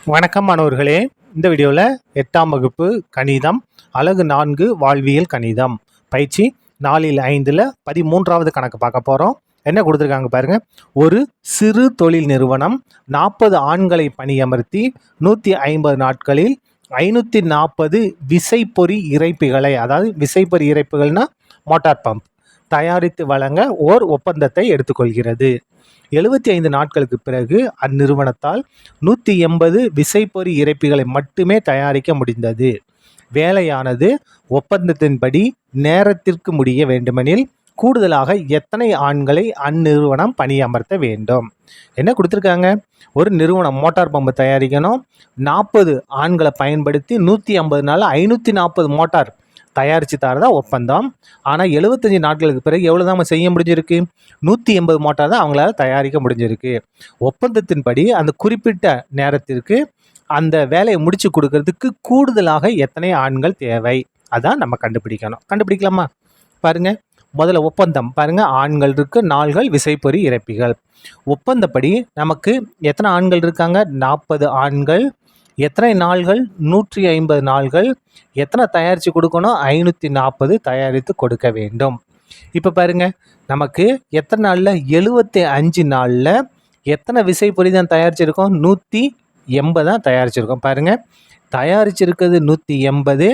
வணக்கம் மாணவர்களே. இந்த வீடியோவில் 8ஆம் வகுப்பு கணிதம் அலகு 4 வாழ்வியல் கணிதம் பயிற்சி 4/5 13வது கணக்கு பார்க்க போகிறோம். என்ன கொடுத்துருக்காங்க பாருங்க. ஒரு சிறு தொழில் நிறுவனம் 40 ஆண்களை பணியமர்த்தி 150 நாட்களில் 540 விசைப்பொறி இறைப்பிகளை, அதாவது விசைப்பொறி இறைப்புகள்னா மோட்டார் பம்ப் தயாரித்து வழங்க ஓர் ஒப்பந்தத்தை எடுத்துக்கொள்கிறது. 75 நாட்களுக்கு பிறகு அந்நிறுவனத்தால் 180 விசைப்பொறி இறைப்பிகளை மட்டுமே தயாரிக்க முடிந்தது. வேலையானது ஒப்பந்தத்தின்படி நேரத்திற்கு முடிய வேண்டுமெனில் கூடுதலாக எத்தனை ஆண்களை அந்நிறுவனம் பணியமர்த்த வேண்டும்? என்ன கொடுத்துருக்காங்க? ஒரு நிறுவனம் மோட்டார் பம்பு தயாரிக்கணும், 40 ஆண்களை பயன்படுத்தி 150 நாளில் 540 மோட்டார் தயாரித்து தரதா ஒப்பந்தம். ஆனால் 75 நாட்களுக்கு பிறகு எவ்வளோ தான் செய்ய முடிஞ்சிருக்கு? 180 மோட்டார் தான் அவங்களால தயாரிக்க முடிஞ்சிருக்கு. ஒப்பந்தத்தின்படி அந்த குறிப்பிட்ட நேரத்திற்கு அந்த வேலையை முடிச்சு கொடுக்கறதுக்கு கூடுதலாக எத்தனை ஆண்கள் தேவை? அதான் நம்ம கண்டுபிடிக்கணும். கண்டுபிடிக்கலாமா? பாருங்க, முதல்ல ஒப்பந்தம் பாருங்க. ஆண்கள் இருக்கு, நாள்கள் விசைப்பொறி இறைப்பிகள். ஒப்பந்தப்படி நமக்கு எத்தனை ஆண்கள் இருக்காங்க? 40 ஆண்கள். எத்தனை நாள்கள்? 150 நாள்கள். எத்தனை தயாரித்து கொடுக்கணும்? 540 தயாரித்து கொடுக்க வேண்டும். இப்போ பாருங்க, நமக்கு எத்தனை நாளில்? 75 நாளில் எத்தனை விசைப்பொறி தான் தயாரிச்சிருக்கோம்? 180 தான் தயாரிச்சிருக்கோம். பாருங்க, தயாரிச்சிருக்கிறது 180.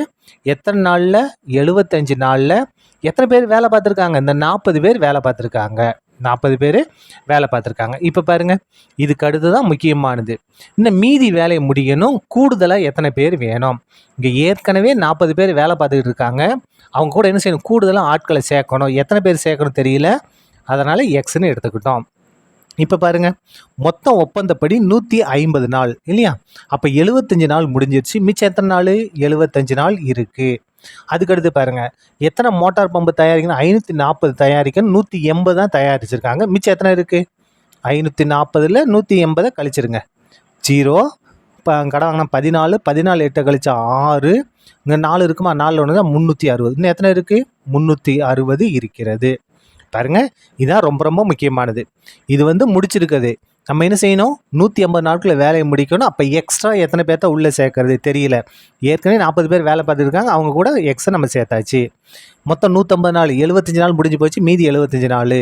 எத்தனை நாளில்? 75 நாளில். எத்தனை பேர் வேலை பார்த்துருக்காங்க? இந்த 40 பேர் வேலை பார்த்துருக்காங்க. 40 பேர் வேலை பார்த்துருக்காங்க. இப்போ பாருங்கள், இதுக்கு அடுத்து தான் முக்கியமானது. இன்னும் மீதி வேலையை முடியணும், கூடுதலாக எத்தனை பேர் வேணும்? இங்கே ஏற்கனவே 40 பேர் வேலை பார்த்துக்கிட்டு இருக்காங்க. அவங்க கூட என்ன செய்யணும்? கூடுதலாக ஆட்களை சேர்க்கணும். எத்தனை பேர் சேர்க்கணும் தெரியல, அதனால் எக்ஸ்ன்னு எடுத்துக்கிட்டோம். இப்போ பாருங்கள், மொத்தம் ஒப்பந்தப்படி 150 நாள் இல்லையா? அப்போ 75 நாள் முடிஞ்சிருச்சு. மிச்சம் எத்தனை நாள்? 75 நாள் இருக்குது. அதுக்கடுத்து பாருங்கள், எத்தனை மோட்டார் பம்பு தயாரிக்கணும்? 540 தயாரிக்கணும். 180 தான் தயாரிச்சிருக்காங்க. மிச்சம் எத்தனை இருக்குது? 540ல் 180 கழிச்சிருங்க. 0. இப்போ கடை வாங்கினா 14, 14 8 கழிச்சா 6. இங்கே 4 இருக்குமா? 4 ஒன்று தான் 360. இன்னும் எத்தனை இருக்குது? 360 இருக்கிறது. பாருங்க, இதுதான் ரொம்ப ரொம்ப முக்கியமானது. இது முடிச்சிருக்குது. நம்ம என்ன செய்யணும்? 150 நாட்களில் வேலையை முடிக்கணும். அப்போ எக்ஸ்ட்ரா எத்தனை பேர்த்த உள்ளே சேர்க்கறது தெரியல. ஏற்கனவே 40 பேர் வேலை பார்த்துருக்காங்க, அவங்க கூட எக்ஸ்ட்ரா நம்ம சேர்த்தாச்சு. மொத்தம் 150 நாள், 75 நாள் முடிஞ்சு போச்சு. மீதி 75 நாள்.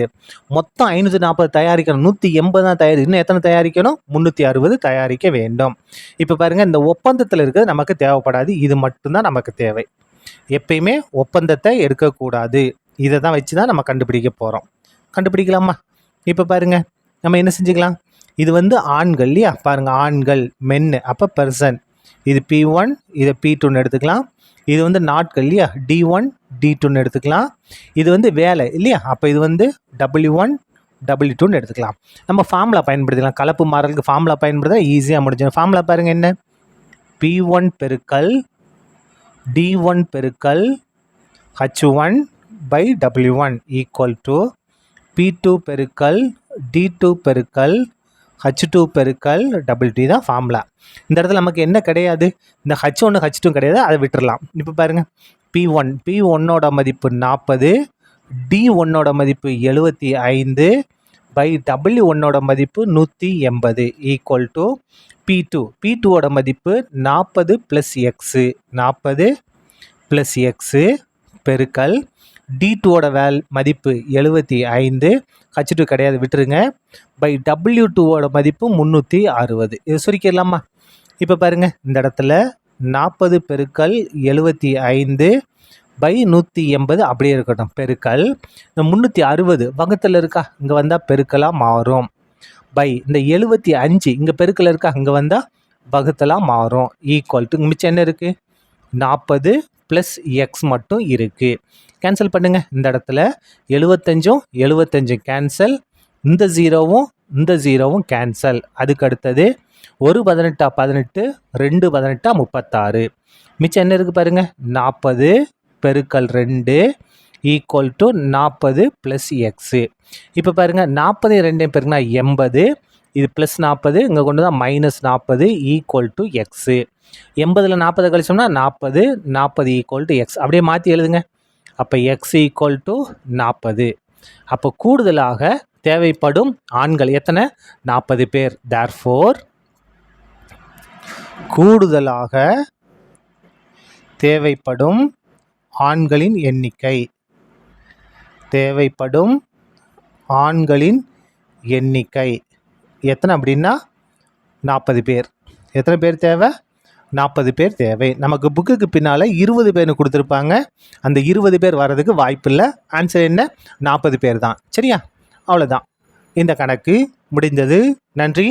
மொத்தம் 540 தயாரிக்கணும். 180 தான் தயாரி. இன்னும் எத்தனை தயாரிக்கணும்? 360 தயாரிக்க வேண்டும். இப்போ பாருங்கள், இந்த ஒப்பந்தத்தில் இருக்கிறது நமக்கு தேவைப்படாது. இது மட்டும்தான் நமக்கு தேவை. எப்பயுமே ஒப்பந்தத்தை எடுக்கக்கூடாது. இதை தான் வச்சு தான் நம்ம கண்டுபிடிக்க போகிறோம். கண்டுபிடிக்கலாமா? இப்போ பாருங்கள், நம்ம என்ன செஞ்சுக்கலாம்? இது ஆண்கள் இல்லையா? பாருங்கள், ஆண்கள் மென்னு, அப்போ பர்சன். இது P1, இதை P2ன்னு எடுத்துக்கலாம். இது நாட்கள் இல்லையா? D1 D2ன்னு எடுத்துக்கலாம். இது வேலை இல்லையா? அப்போ இது W1 W2ன்னு எடுத்துக்கலாம். நம்ம ஃபார்முலா பயன்படுத்திக்கலாம். கலப்பு மாறலுக்கு ஃபார்முலா பயன்படுத்த ஈஸியாக முடிஞ்சிடும். ஃபார்முலா பாருங்கள் என்ன? P1 பெருக்கல் D1 பெருக்கல் H1 by W1 equal to P2 பெருக்கல் D2 பெருக்கல் H2 பெருக்கல் WT தான் ஃபார்முலா. இந்த இடத்துல நமக்கு என்ன கிடையாது? இந்த H1 H2 கிடையாது, அதை விட்டுடலாம். இப்போ பாருங்கள், P1ஓட மதிப்பு 40, D1ஓட மதிப்பு 75 by W1ஓட மதிப்பு 180 ஈக்குவல் டு P2ஓட மதிப்பு 40 + X 40 + X பெருக்கல் D2ஓட மதிப்பு 75, H2 கிடையாது, விட்டுருங்க, பை W2ஓட மதிப்பு 360. இது சுருக்கிடலாமா? இப்போ பாருங்கள், இந்த இடத்துல 40 பெருக்கல் 75 by 180 அப்படியே இருக்கட்டும். பெருக்கல் இந்த 360 வகுத்தில் இருக்கா? இங்கே வந்தால் பெருக்கலாக மாறும். பை இந்த 75 இங்கே பெருக்கல் இருக்கா? இங்கே வந்தால் வகுத்தலாக மாறும். ஈக்குவல் டு மிச்சம் என்ன இருக்குது? 40 + X மட்டும் இருக்குது. கேன்சல் பண்ணுங்கள். இந்த இடத்துல 75 கேன்சல். இந்த 0வும் கேன்சல். அதுக்கு அடுத்தது 1 18 18, 2 18 36. மிச்சம் என்ன இருக்குது பாருங்கள்? 40 பெருக்கல் 2 ஈக்குவல் டு 40 + X. இப்போ பாருங்கள், 40 2 பெருக்குனா 80. இது +40, இங்கே கொண்டு தான் -40 equal to X. 80ல் 40 கழிச்சோம்னா 40 equal to X. அப்படியே மாற்றி எழுதுங்க. அப்போ X ஈக்குவல் டு 40. அப்போ கூடுதலாக தேவைப்படும் ஆண்கள் எத்தனை? 40 பேர். தேர்ஃபோர் கூடுதலாக தேவைப்படும் ஆண்களின் எண்ணிக்கை. தேவைப்படும் ஆண்களின் எண்ணிக்கை எத்தனை அப்படின்னா 40 பேர். எத்தனை பேர் தேவை? 40 பேர் தேவை. நமக்கு புக்குக்கு பின்னால் 20 பேர்னு கொடுத்துருப்பாங்க. அந்த 20 பேர் வர்றதுக்கு வாய்ப்பில்லை. ஆன்சர் என்ன? 40 பேர் தான். சரியா? அவ்வளோதான். இந்த கணக்கு முடிந்தது. நன்றி.